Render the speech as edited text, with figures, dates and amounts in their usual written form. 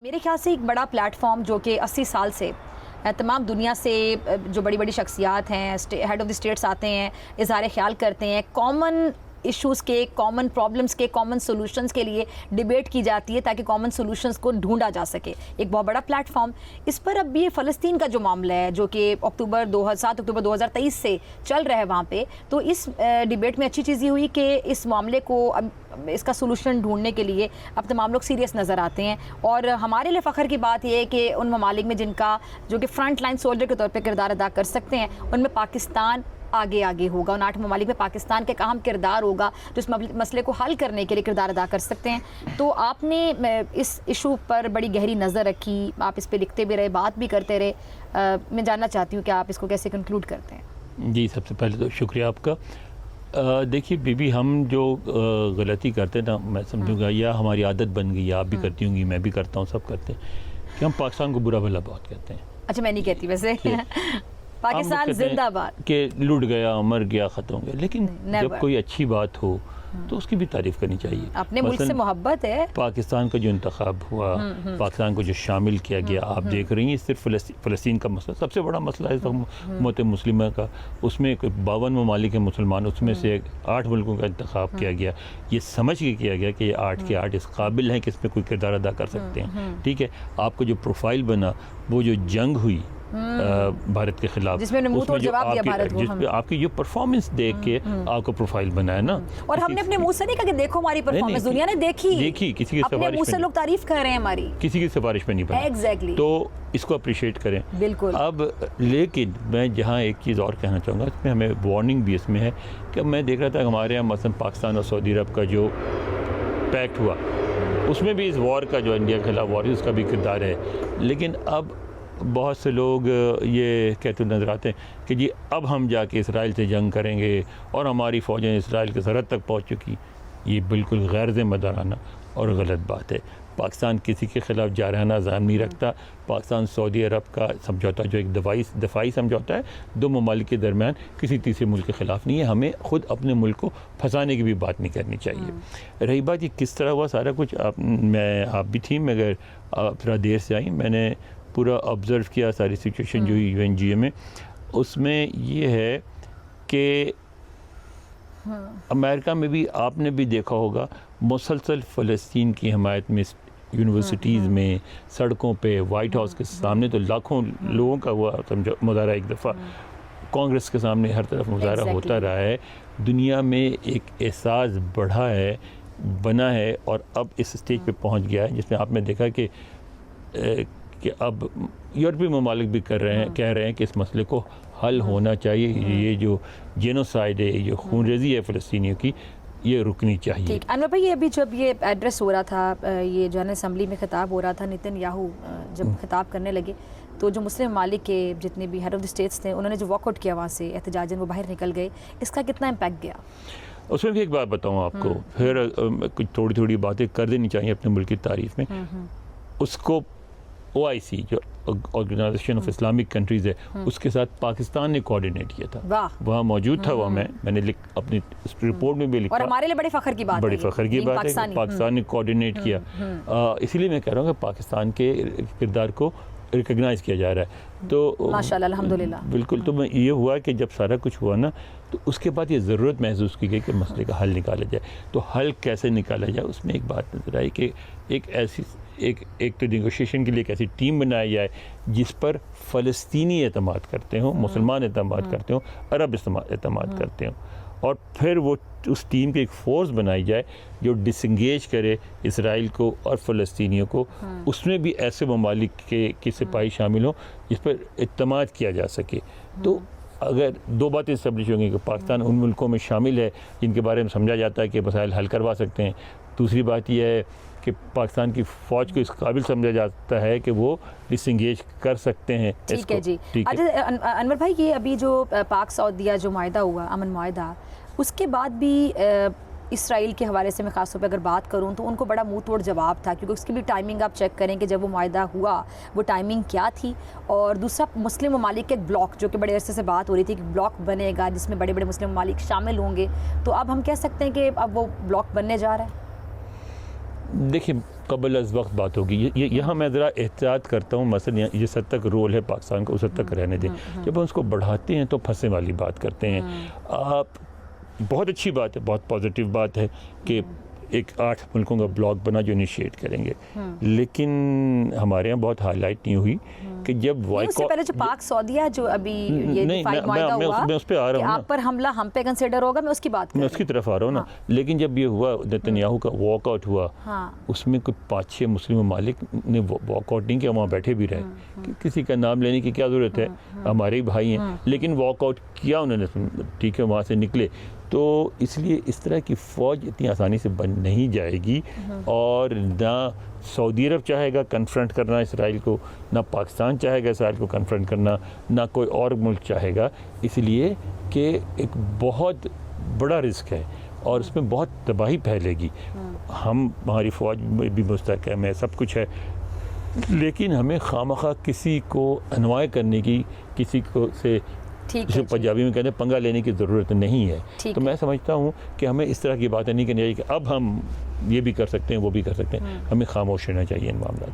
मेरे ख्याल से एक बड़ा प्लेटफॉर्म जो कि 80 साल से तमाम दुनिया से जो बड़ी बड़ी शख्सियात हैं, हेड ऑफ़ द स्टेट्स आते हैं, इज़हार ख्याल करते हैं, कॉमन इश्यूज़ के, कॉमन प्रॉब्लम्स के, कॉमन सॉल्यूशंस के लिए डिबेट की जाती है ताकि कॉमन सॉल्यूशंस को ढूंढा जा सके। एक बहुत बड़ा प्लेटफॉर्म। इस पर अब ये फ़लस्तीन का जो मामला है जो कि 7 अक्टूबर 2023 से चल रहा है वहाँ पे, तो इस डिबेट में अच्छी चीज़ ये हुई कि इस मामले को अब इसका सोल्यूशन ढूंढने के लिए अब तमाम लोग सीरियस नज़र आते हैं। और हमारे लिए फ़ख्र की बात यह है कि उन ममालिक में जिनका जो कि फ्रंट लाइन सोल्जर के तौर पर किरदार अदा कर सकते हैं, उनमें पाकिस्तान आगे होगा। उन 8 ममालिक में पाकिस्तान का अहम किरदार होगा जो इस मसले को हल करने के लिए किरदार अदा कर सकते हैं। तो आपने इस इशू पर बड़ी गहरी नज़र रखी, आप इस पर लिखते भी रहे, बात भी करते रहे। मैं जानना चाहती हूँ कि आप इसको कैसे कंक्लूड करते हैं। जी, सबसे पहले तो शुक्रिया आपका। देखिए बीबी, हम जो गलती करते हैं ना, मैं समझूंगा या हमारी आदत बन गई है, आप भी करती होंगी, मैं भी करता हूँ, सब करते हैं कि हम पाकिस्तान को बुरा भला बहुत कहते हैं। अच्छा, मैं नहीं कहती वैसे पाकिस्तान जिंदाबाद के लूट गया, मर गया, ख़त्म हो गया, लेकिन जब कोई अच्छी बात हो तो उसकी भी तारीफ़ करनी चाहिए। अपने मुल्क से मोहब्बत है। पाकिस्तान का जो इंतखाब हुआ, पाकिस्तान को जो शामिल किया गया, आप देख रही हैं, सिर्फ फ़लस्तीन का मसला सबसे बड़ा मसला है उम्मत मुस्लिमा का। उसमें 52 ममालिक हैं मुसलमान, उसमें से 8 मुल्कों का इंतखाब किया गया, ये समझ के किया गया कि ये 8 के 8 इस काबिल हैं कि इसमें कोई किरदार अदा कर सकते हैं। ठीक है, आपको जो प्रोफाइल बना, वो जो जंग हुई भारत के खिलाफ, जिसमें जवाब दिया भारत को, आपकी जो परफॉर्मेंस देख के आपको प्रोफाइल बना है ना। और हमने अपने मुंह से नहीं कहा कि देखो हमारी परफॉर्मेंस, दुनिया ने देखी, किसी की अपने मुंह से लोग तारीफ कर रहे हैं हमारी, किसी की सिफारिश पे नहीं बना। एग्जैक्टली। तो इसको अप्रिशिएट करें। बिल्कुल। अब लेकिन मैं जहाँ एक चीज़ और कहना चाहूँगा, इसमें हमें वार्निंग भी इसमें है कि मैं देख रहा था हमारे यहाँ मसलन पाकिस्तान और सऊदी अरब का जो पैक्ट हुआ, उसमें भी इस वॉर का जो इंडिया के खिलाफ वॉर है उसका भी किरदार है। लेकिन अब बहुत से लोग ये कहते नज़र आते हैं कि जी अब हम जाके इसराइल से जंग करेंगे और हमारी फ़ौजें इसराइल की सरहद तक पहुंच चुकी। ये बिल्कुल गैर ज़िम्मेदाराना और गलत बात है। पाकिस्तान किसी के ख़िलाफ़ जारहाना ज़ाम नहीं रखता। पाकिस्तान सऊदी अरब का समझौता जो एक दफ़ाई समझौता है, 2 ममालिक के दरमियान, किसी तीसरे मुल्क के ख़िलाफ़ नहीं है। हमें ख़ुद अपने मुल्क को फंसाने की भी बात नहीं करनी चाहिए। रही बात ये किस तरह हुआ सारा कुछ, आप भी थी, मगर आप थोड़ा देर से आई, मैंने पूरा ऑब्ज़र्व किया सारी सिचुएशन जो हुई UNGA में। उसमें ये है कि अमेरिका में भी आपने भी देखा होगा, मुसलसल फ़लस्तीन की हमायत में यूनिवर्सिटीज़ में, सड़कों पे, वाइट हाउस के सामने तो लाखों लोगों का हुआ समझो मुजाहरा। एक दफ़ा कांग्रेस के सामने हर तरफ मुजाहरा होता रहा है। दुनिया में एक एहसास बढ़ा है, बना है, और अब इस स्टेज पे पहुंच गया है जिसमें आपने देखा कि अब यूरोपीय ममालिक भी कह रहे हैं कि इस मसले को हल होना चाहिए। ये जो जेनोसाइड है, ये खूनरेज़ी है फ़लस्तीनियों की, ये रुकनी चाहिए। ठीक। अनवर भाई, ये अभी जब ये एड्रेस हो रहा था, ये जनरल असम्बली में खिताब हो रहा था, नेतन्याहू जब खिताब करने लगे, तो जो मुस्लिम ममालिक के जितने भी हेड ऑफ़ द स्टेट्स थे, उन्होंने जो वॉकआउट किया वहाँ से एहतजाजन, वो बाहर निकल गए। इसका कितना इम्पैक्ट गया? उसमें भी एक बात बताऊँ आपको, फिर कुछ थोड़ी बातें कर देनी चाहिए अपने मुल्क की तारीफ़ में। उसको OIC जो ऑर्गेनाइजेशन ऑफ इस्लामिक कंट्रीज़ है, उसके साथ पाकिस्तान ने कोऑर्डिनेट किया था। वहाँ मौजूद था, वहाँ मैंने अपनी रिपोर्ट में भी लिखा, और हमारे लिए बड़ी फ़ख्र की बात है कि पाकिस्तान ने कोऑर्डिनेट किया। इसीलिए मैं कह रहा हूँ कि पाकिस्तान के किरदार को रिकग्नाइज़ किया जा रहा है। तो माशाअल्लाह, अल्हम्दुलिल्लाह। बिल्कुल। तो मैं ये हुआ कि जब सारा कुछ हुआ ना, तो उसके बाद ये ज़रूरत महसूस की गई कि मसले का हल निकाला जाए। तो हल कैसे निकाला जाए, उसमें एक बात नज़र आई कि एक तो नेगोशिएशन के लिए एक ऐसी टीम बनाई जाए जिस पर फ़लस्तीनी एतमाद करते हों, मुसलमान एतमाद करते हों, अरब एतमाद करते हों, और फिर वो उस टीम की एक फ़ोर्स बनाई जाए जो डिसंगेज करे इसराइल को और फ़लस्तीनियों को। उसमें भी ऐसे ममालिक के सिपाही शामिल हों जिस पर एतमाद किया जा सके। तो अगर 2 बातें इस्टेब्लिश होंगी कि पाकिस्तान उन मुल्कों में शामिल है जिनके बारे में समझा जाता है कि मसाइल हल करवा सकते हैं। दूसरी बात यह है कि पाकिस्तान की फ़ौज को इस काबिल समझा जाता है कि वो डिसंगेज कर सकते हैं। ठीक है जी। अच्छा अनवर भाई, ये अभी जो पाक सऊदीया जो माहिदा हुआ, अमन माहिदा, उसके बाद भी इसराइल के हवाले से मैं ख़ास तौर पे अगर बात करूं तो उनको बड़ा मुंह तोड़ जवाब था, क्योंकि उसकी भी टाइमिंग आप चेक करें कि जब वो माहिदा हुआ वो टाइमिंग क्या थी। और दूसरा, मुस्लिम ममालिक के एक ब्लॉक, जो कि बड़े अरसे से बात हो रही थी कि ब्लॉक बनेगा जिसमें बड़े बड़े मुस्लिम ममालिक शामिल होंगे, तो अब हम कह सकते हैं कि अब वो ब्लॉक बनने जा रहा है। देखिए कबल अज़ वक्त बात होगी, ये यहाँ मैं ज़रा एहतियात करता हूँ, मसलन जिस हद तक रोल है पाकिस्तान का उस हद तक रहने दें। जब हम उसको बढ़ाते हैं तो फंसे वाली बात करते हैं। आप बहुत अच्छी बात है, बहुत पॉजिटिव बात है कि एक 8 मुल्कों का ब्लॉक बना जो इनिशिएट करेंगे, लेकिन हमारे यहाँ बहुत हाईलाइट नहीं हुई कि जब उससे पहले जो पाक सऊदीया जो अभी ये फाइट मुआहिदा हुआ, मैं उस पे आ रहा हूँ, आप पर हमला हम पे कंसिडर होगा, मैं उसकी बात कर रही हूँ, मैं उसकी तरफ आ रहा हूँ ना। लेकिन जब ये हुआ नेतन्याहू का वॉकआउट हुआ, उसमें कोई 5-6 मुस्लिम ममालिक ने वॉकआउट नहीं किया, वहाँ बैठे भी रहे। किसी का नाम लेने की क्या ज़रूरत है, हमारे ही भाई हैं, लेकिन वॉकआउट किया उन्होंने, ठीक है, वहाँ से निकले। तो इसलिए इस तरह की फ़ौज इतनी आसानी से बन नहीं जाएगी, और ना सऊदी अरब चाहेगा कन्फ्रंट करना इसराइल को, ना पाकिस्तान चाहेगा इसराइल को कन्फ्रंट करना, ना कोई और मुल्क चाहेगा, इसलिए कि एक बहुत बड़ा रिस्क है और उसमें बहुत तबाही फैलेगी। हमारी फ़ौज में भी मुस्तहकम है, सब कुछ है, लेकिन हमें खामखा किसी को अनवाय करने की, किसी को से जिसे पंजाबी में कहते हैं पंगा लेने की ज़रूरत नहीं है। तो मैं समझता हूँ कि हमें इस तरह की बातें नहीं करनी चाहिए कि अब हम ये भी कर सकते हैं वो भी कर सकते हैं। हमें खामोश रहना चाहिए इन मामलों।